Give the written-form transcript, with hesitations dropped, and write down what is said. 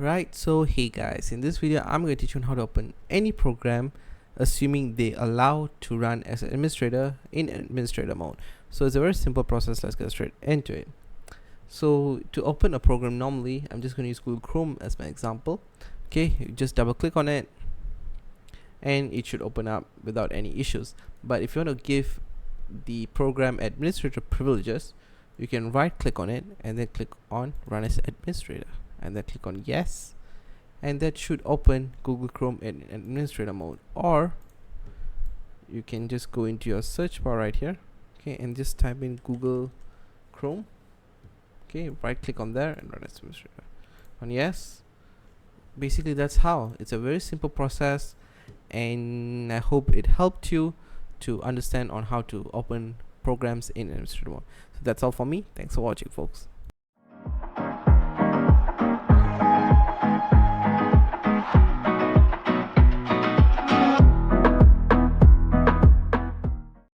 Right, so hey guys, in this video I'm going to teach you on how to open any program assuming they allow to run as an administrator in administrator mode. So it's a very simple process. Let's get straight into it. So to open a program, normally I'm just going to use Google Chrome as my example. Okay, you just double click on it and it should open up without any issues. But if you want to give the program administrator privileges, you can right click on it and then click on run as administrator and then click on yes, and that should open Google Chrome in administrator mode. Or you can just go into your search bar right here, okay, and just type in Google Chrome. Okay, right click on there and run as administrator on yes. Basically that's how. It's a very simple process, and I hope it helped you to understand on how to open programs in administrator mode. So that's all for me. Thanks for watching, folks.